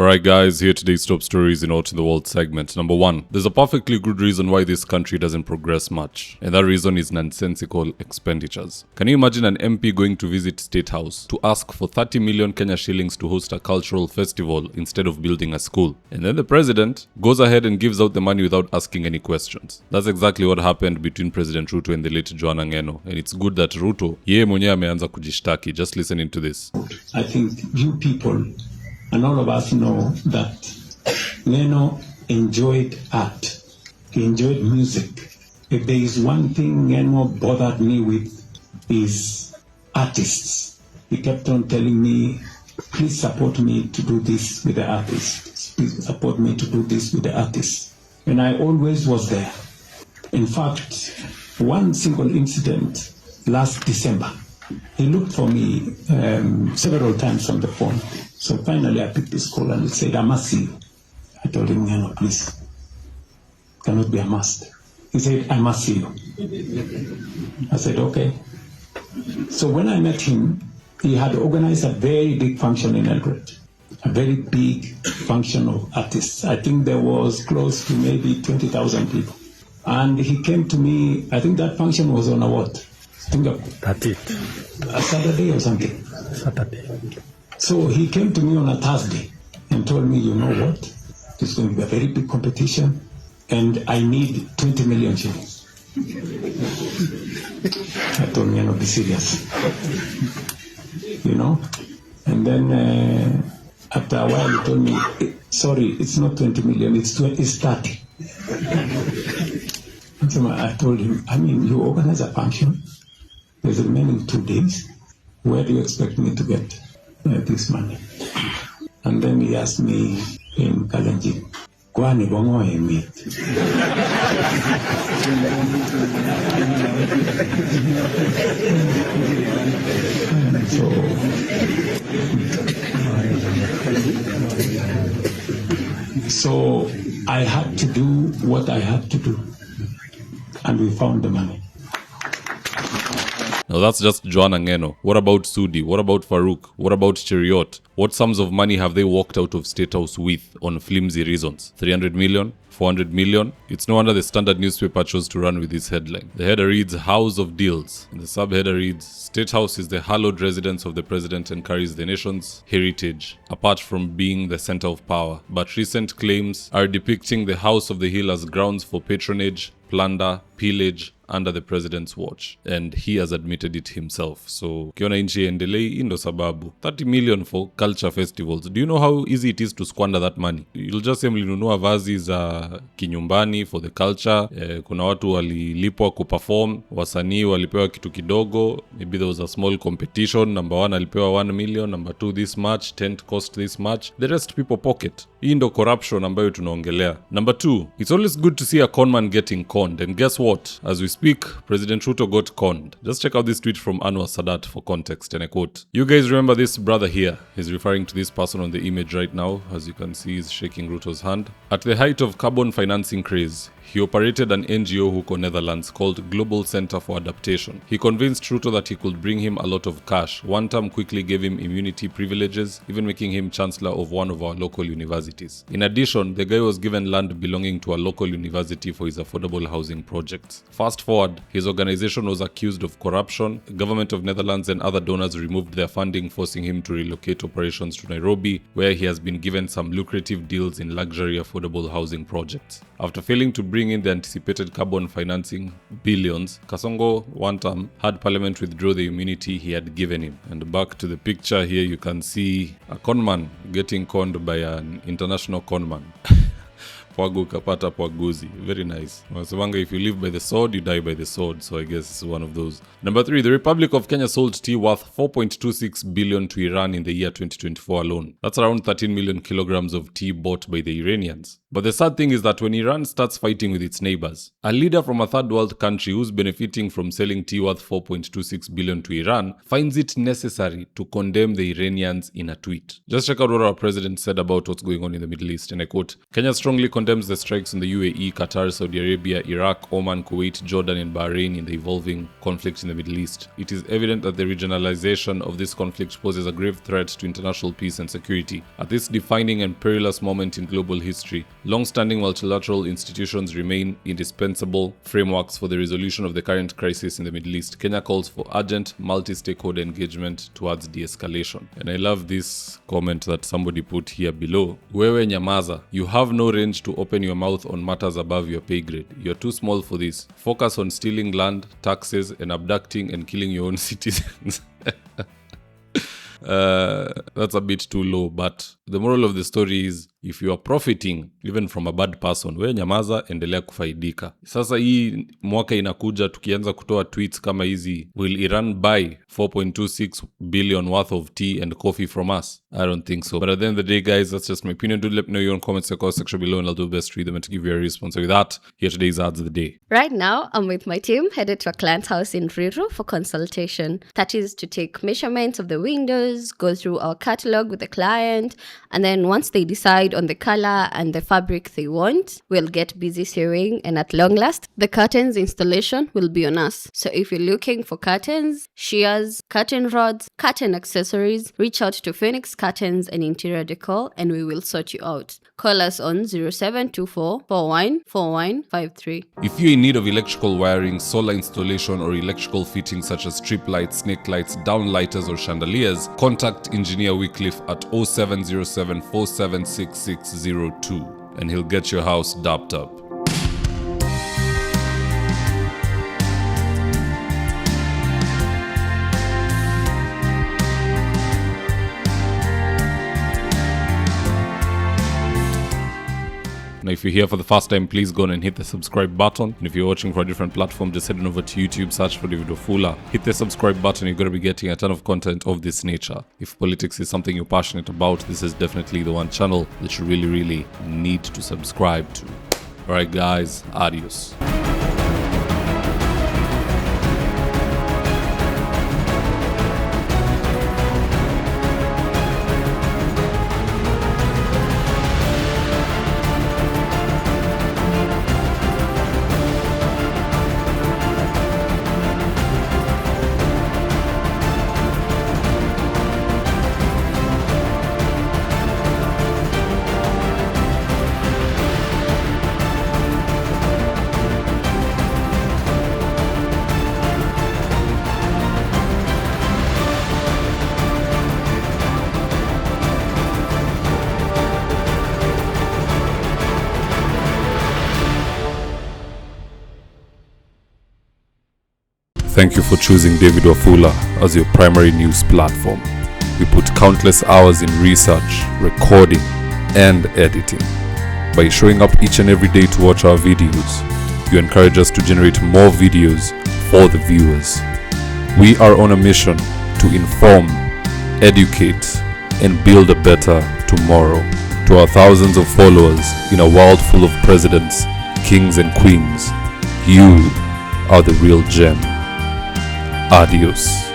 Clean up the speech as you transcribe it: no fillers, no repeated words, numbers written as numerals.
Alright guys, here today's top stories in Out in the World segment. Number 1. There's a perfectly good reason why this country doesn't progress much, and that reason is nonsensical expenditures. Can you imagine an MP going to visit Statehouse to ask for 30 million Kenya shillings to host a cultural festival instead of building a school? And then the president goes ahead and gives out the money without asking any questions. That's exactly what happened between President Ruto and the late Joanna Ngeno, and it's good that Ruto yeye mwenyewe ameanza kujishtaki. Just listen into this. I think you people and all of us know that Ngeno enjoyed art. He enjoyed music. If there is one thing Ngeno bothered me with is artists. He kept on telling me, please support me to do this with the artists. Please support me to do this with the artists. And I always was there. In fact, one single incident last December, he looked for me several times on the phone. So finally I picked his call and he said, I must see you. I told him, no, please. Cannot be a must. He said, I must see you. I said, okay. So when I met him, he had organized a very big function in Eldoret. A very big function of artists. I think there was close to maybe 20,000 people. And he came to me, I think that function was on a what? I think a Saturday or something. Saturday. So he came to me on a Thursday and told me, you know what? It's going to be a very big competition and I need 20 million shillings. I told him, be serious. You know? And then after a while he told me, sorry, it's not 20 million, it's 30. So I told him, you organize a function, there's the remaining 2 days, where do you expect me to get this money? And then he asked me in Kalenjin, kwani bongo emit? So I had to do what I had to do, and we found the money. Now that's just Joanna Ngeno. What about Sudi? What about Farouk? What about Cheriot? What sums of money have they walked out of Statehouse with on flimsy reasons? 300 million? 400 million? It's no wonder the Standard newspaper chose to run with this headline. The header reads, House of Deals. And the subheader reads, Statehouse is the hallowed residence of the president and carries the nation's heritage, apart from being the center of power. But recent claims are depicting the House of the Hill as grounds for patronage, plunder, pillage, under the president's watch, and he has admitted it himself. So kiona inchi endelei indo sababu 30 million for culture festivals. Do you know how easy it is to squander that money? You'll just say mlinunua vazi za kinyumbani for the culture. Kuna watu walilipwa kuperform, wasanii walipewa kitu kidogo, maybe there was a small competition, number 1 alipewa 1 million, number 2 this much, tent cost this much, the rest people pocket. Hii ndo corruption ambayo tunaongelea. Number 2, it's always good to see a conman getting conned, and guess what? As we speak, President Ruto got conned. Just check out this tweet from Anwar Sadat for context, and I quote, you guys remember this brother here? He's referring to this person on the image right now. As you can see, he's shaking Ruto's hand. At the height of carbon financing craze, he operated an NGO huko Netherlands called Global Center for Adaptation. He convinced Ruto that he could bring him a lot of cash. One term quickly gave him immunity privileges, even making him chancellor of one of our local universities. In addition, the guy was given land belonging to a local university for his affordable housing projects. Fast forward, his organization was accused of corruption. The government of Netherlands and other donors removed their funding, forcing him to relocate operations to Nairobi, where he has been given some lucrative deals in luxury affordable housing projects. After failing to bring in the anticipated carbon financing billions, Kasongo one term had Parliament withdraw the immunity he had given him. And back to the picture here, you can see a conman getting conned by an international conman. Pwagu kapata pwaguzi. Very nice. Wasemanga, if you live by the sword, you die by the sword. So I guess it's one of those. Number 3, the Republic of Kenya sold tea worth 4.26 billion to Iran in the year 2024 alone. That's around 13 million kilograms of tea bought by the Iranians. But the sad thing is that when Iran starts fighting with its neighbors, a leader from a third world country who's benefiting from selling tea worth $4.26 billion to Iran finds it necessary to condemn the Iranians in a tweet. Just check out what our president said about what's going on in the Middle East, and I quote, Kenya strongly condemns the strikes in the UAE, Qatar, Saudi Arabia, Iraq, Oman, Kuwait, Jordan, and Bahrain in the evolving conflict in the Middle East. It is evident that the regionalization of this conflict poses a grave threat to international peace and security. At this defining and perilous moment in global history, long-standing multilateral institutions remain indispensable frameworks for the resolution of the current crisis in the Middle East. Kenya calls for urgent multi-stakeholder engagement towards de-escalation. And I love this comment that somebody put here below. Wewe nyamaza, you have no range to open your mouth on matters above your pay grade. You're too small for this. Focus on stealing land, taxes, and abducting and killing your own citizens. That's a bit too low, but the moral of the story is, if you are profiting even from a bad person, we nyamaza, endelea kufaidika. Sasa hii mwaka inakuja tukianza kutoa tweets kama hizi, will Iran buy 4.26 billion worth of tea and coffee from us? I don't think so. But at the end of the day, guys, that's just my opinion. Do let me know your own comments in the comment section below, and I'll do my best to read them and to give you a response. So with that, here today's ads of the day. Right now, I'm with my team headed to a client's house in Pro-Ruto for consultation. That is to take measurements of the windows, go through our catalog with the client, and then once they decide on the color and the fabric they want, we'll get busy sewing, and at long last, the curtains installation will be on us. So if you're looking for curtains, shears, curtain rods, curtain accessories, reach out to Phoenix Curtains and Interior Decor, and we will sort you out. Call us on 0724 414153. If you're in need of electrical wiring, solar installation, or electrical fittings such as strip lights, snake lights, downlighters, or chandeliers, contact Engineer Wycliffe at 0707 476602 and he'll get your house dapped up. Now, if you're here for the first time, please go on and hit the subscribe button. And if you're watching for a different platform, just head on over to YouTube, search for David Wafula. Hit the subscribe button, you're going to be getting a ton of content of this nature. If politics is something you're passionate about, this is definitely the one channel that you really need to subscribe to. Alright guys, adios. Thank you for choosing David Wafula as your primary news platform. We put countless hours in research, recording, and editing. By showing up each and every day to watch our videos, you encourage us to generate more videos for the viewers. We are on a mission to inform, educate, and build a better tomorrow. To our thousands of followers in a world full of presidents, kings, and queens, you are the real gem. Adios.